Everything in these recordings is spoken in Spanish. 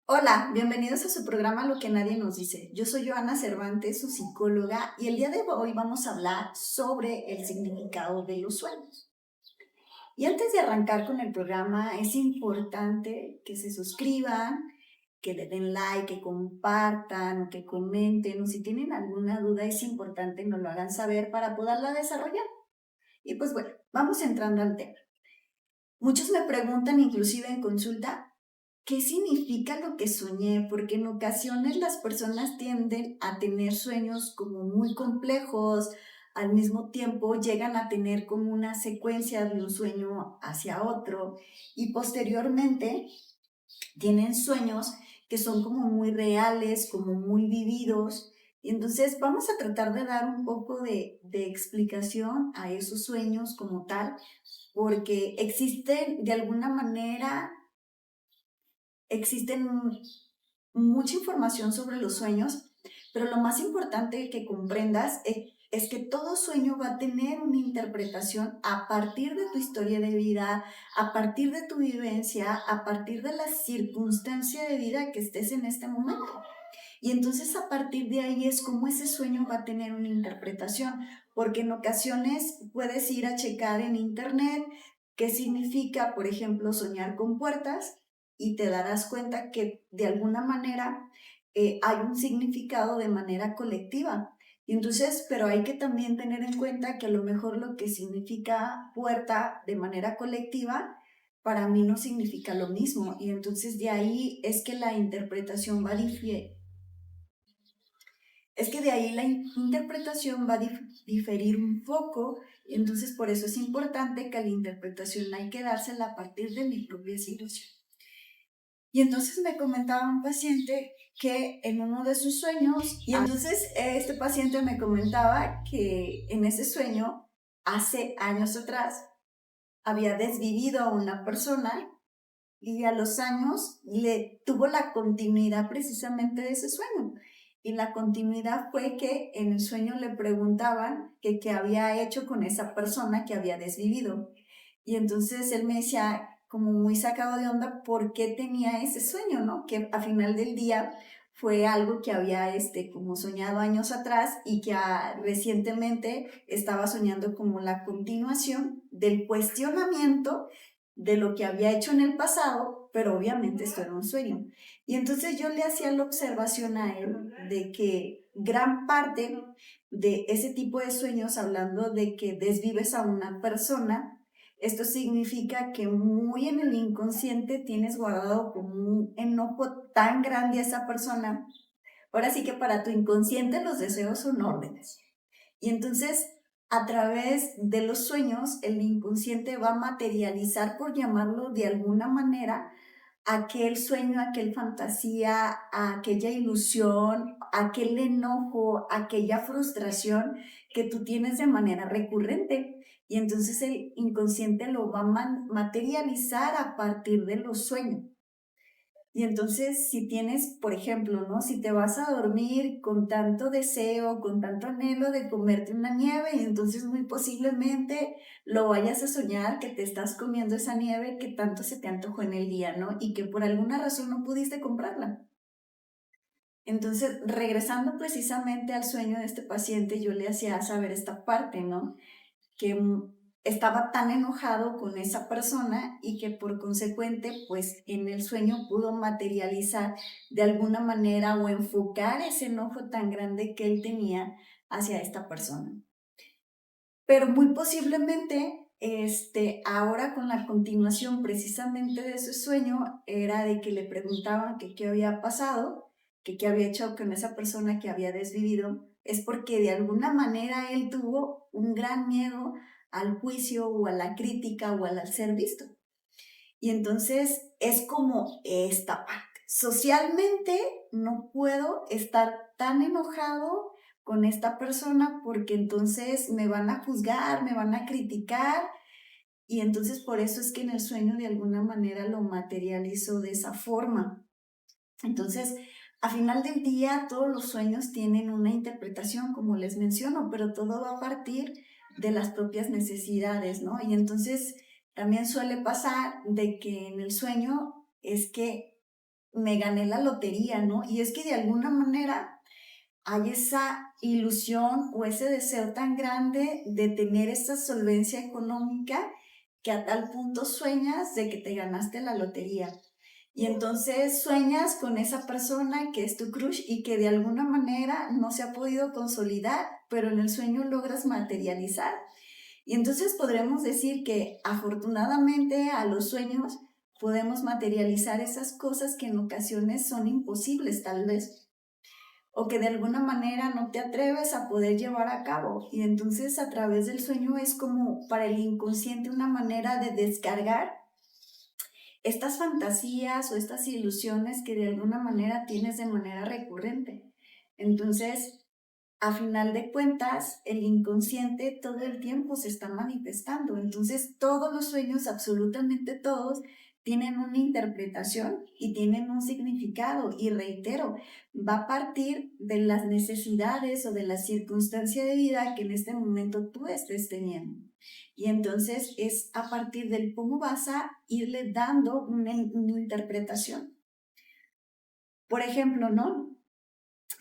Hola, bienvenidos a su programa Lo que nadie nos dice. Yo soy Joana Cervantes, su psicóloga, y el día de hoy vamos a hablar sobre el significado de los sueños. Y antes de arrancar con el programa, es importante que se suscriban, que le den like, que compartan o que comenten, o si tienen alguna duda, es importante que nos lo hagan saber para poderla desarrollar. Y pues bueno, vamos entrando al tema. Muchos me preguntan, inclusive en consulta, ¿qué significa lo que soñé? Porque en ocasiones las personas tienden a tener sueños como muy complejos, al mismo tiempo llegan a tener como una secuencia de un sueño hacia otro y posteriormente tienen sueños que son como muy reales, como muy vividos. Y entonces vamos a tratar de dar un poco de explicación a esos sueños como tal, porque existen de alguna manera, existen mucha información sobre los sueños, pero lo más importante que comprendas es que todo sueño va a tener una interpretación a partir de tu historia de vida, a partir de tu vivencia, a partir de la circunstancia de vida que estés en este momento. Y entonces a partir de ahí es como ese sueño va a tener una interpretación, porque en ocasiones puedes ir a checar en internet qué significa, por ejemplo, soñar con puertas y te darás cuenta que de alguna manera hay un significado de manera colectiva. Y entonces, pero hay que también tener en cuenta que a lo mejor lo que significa puerta de manera colectiva para mí no significa lo mismo. Y entonces de ahí es que la interpretación va a es que de ahí la interpretación va a diferir un poco, y entonces por eso es importante que la interpretación hay que dársela a partir de mi propia situación. Y entonces me comentaba un paciente que en uno de sus sueños, y entonces este paciente me comentaba que en ese sueño, hace años atrás, había desvivido a una persona y a los años le tuvo la continuidad precisamente de ese sueño. Y la continuidad fue que en el sueño le preguntaban que qué había hecho con esa persona que había desvivido. Y entonces él me decía, como muy sacado de onda, por qué tenía ese sueño, ¿no? Que a final del día fue algo que había como soñado años atrás y que recientemente estaba soñando como la continuación del cuestionamiento de lo que había hecho en el pasado, pero obviamente esto era un sueño. Y entonces yo le hacía la observación a él de que gran parte de ese tipo de sueños, hablando de que desvives a una persona, esto significa que muy en el inconsciente tienes guardado como un enojo tan grande a esa persona. Ahora sí que para tu inconsciente los deseos son órdenes. Y entonces, a través de los sueños, el inconsciente va a materializar, por llamarlo de alguna manera, aquel sueño, aquel fantasía, aquella ilusión, aquel enojo, aquella frustración que tú tienes de manera recurrente. Y entonces el inconsciente lo va a materializar a partir de los sueños. Y entonces, si tienes, por ejemplo, ¿no? Si te vas a dormir con tanto deseo, con tanto anhelo de comerte una nieve, y entonces muy posiblemente lo vayas a soñar que te estás comiendo esa nieve que tanto se te antojó en el día, ¿no? Y que por alguna razón no pudiste comprarla. Entonces, regresando precisamente al sueño de este paciente, yo le hacía saber esta parte, ¿no? Que estaba tan enojado con esa persona y que por consecuente, pues en el sueño pudo materializar de alguna manera o enfocar ese enojo tan grande que él tenía hacia esta persona. Pero muy posiblemente, ahora con la continuación precisamente de ese sueño, era de que le preguntaban que qué había pasado, que qué había hecho con esa persona que había desvivido, es porque de alguna manera él tuvo un gran miedo al juicio o a la crítica o al ser visto. Y entonces es como esta parte. Socialmente no puedo estar tan enojado con esta persona porque entonces me van a juzgar, me van a criticar, y entonces por eso es que en el sueño de alguna manera lo materializo de esa forma. Entonces, a final del día, todos los sueños tienen una interpretación, como les menciono, pero todo va a partir de las propias necesidades, ¿no? Y entonces también suele pasar de que en el sueño es que me gané la lotería, ¿no? Y es que de alguna manera hay esa ilusión o ese deseo tan grande de tener esa solvencia económica que a tal punto sueñas de que te ganaste la lotería. Y entonces sueñas con esa persona que es tu crush y que de alguna manera no se ha podido consolidar, pero en el sueño logras materializar. Y entonces podremos decir que afortunadamente a los sueños podemos materializar esas cosas que en ocasiones son imposibles tal vez, o que de alguna manera no te atreves a poder llevar a cabo. Y entonces a través del sueño es como para el inconsciente una manera de descargar estas fantasías o estas ilusiones que de alguna manera tienes de manera recurrente. Entonces, a final de cuentas, el inconsciente todo el tiempo se está manifestando. Entonces, todos los sueños, absolutamente todos, tienen una interpretación y tienen un significado. Y reitero, va a partir de las necesidades o de la circunstancia de vida que en este momento tú estés teniendo. Y entonces es a partir del cómo vas a irle dando una interpretación. Por ejemplo, ¿no?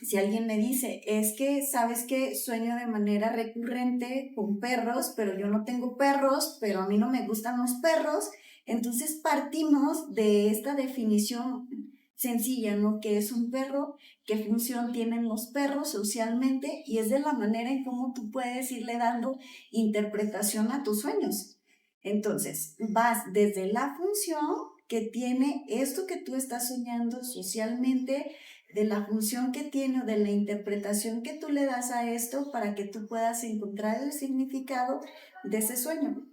Si alguien me dice, es que, ¿sabes qué? Sueño de manera recurrente con perros, pero yo no tengo perros, pero a mí no me gustan los perros. Entonces partimos de esta definición sencilla, ¿no? ¿Qué es un perro? ¿Qué función tienen los perros socialmente? Y es de la manera en cómo tú puedes irle dando interpretación a tus sueños. Entonces, vas desde la función que tiene esto que tú estás soñando socialmente, de la función que tiene o de la interpretación que tú le das a esto para que tú puedas encontrar el significado de ese sueño.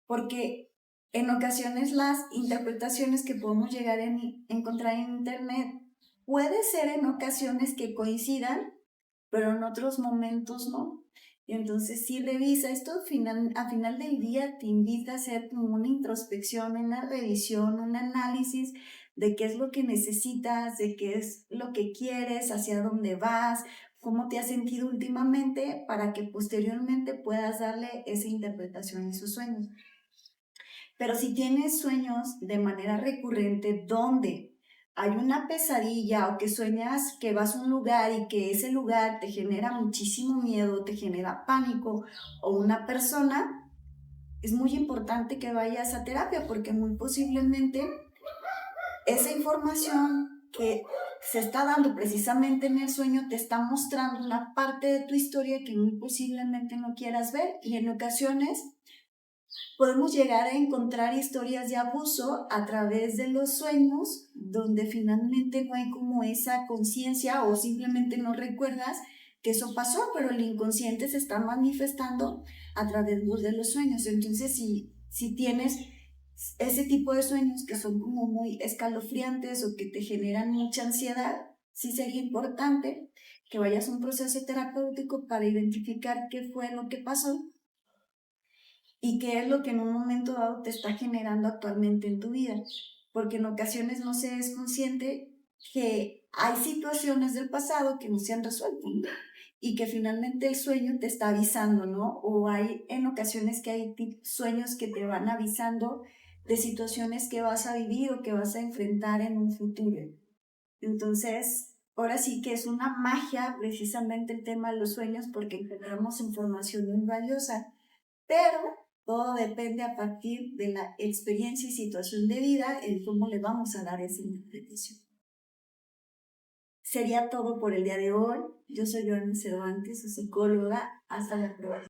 Porque en ocasiones las interpretaciones que podemos llegar a encontrar en internet puede ser en ocasiones que coincidan, pero en otros momentos no. Y entonces si revisa esto, a final del día te invita a hacer como una introspección, una revisión, un análisis de qué es lo que necesitas, de qué es lo que quieres, hacia dónde vas, cómo te has sentido últimamente, para que posteriormente puedas darle esa interpretación a esos sueños. Pero si tienes sueños de manera recurrente donde hay una pesadilla o que sueñas que vas a un lugar y que ese lugar te genera muchísimo miedo, te genera pánico, o una persona, es muy importante que vayas a terapia porque muy posiblemente esa información que se está dando precisamente en el sueño te está mostrando una parte de tu historia que muy posiblemente no quieras ver, y en ocasiones podemos llegar a encontrar historias de abuso a través de los sueños, donde finalmente no hay como esa conciencia o simplemente no recuerdas que eso pasó, pero el inconsciente se está manifestando a través de los sueños. Entonces, si tienes ese tipo de sueños que son como muy escalofriantes o que te generan mucha ansiedad, sí sería importante que vayas a un proceso terapéutico para identificar qué fue lo que pasó y qué es lo que en un momento dado te está generando actualmente en tu vida. Porque en ocasiones no se es consciente que hay situaciones del pasado que no se han resuelto, ¿no? Y que finalmente el sueño te está avisando, ¿no? O hay en ocasiones que hay sueños que te van avisando de situaciones que vas a vivir o que vas a enfrentar en un futuro. Entonces, ahora sí que es una magia precisamente el tema de los sueños, porque encontramos información muy valiosa, pero todo depende a partir de la experiencia y situación de vida en cómo le vamos a dar esa interpretación. Sería todo por el día de hoy. Yo soy Joana Cervantes, su psicóloga. Hasta la próxima.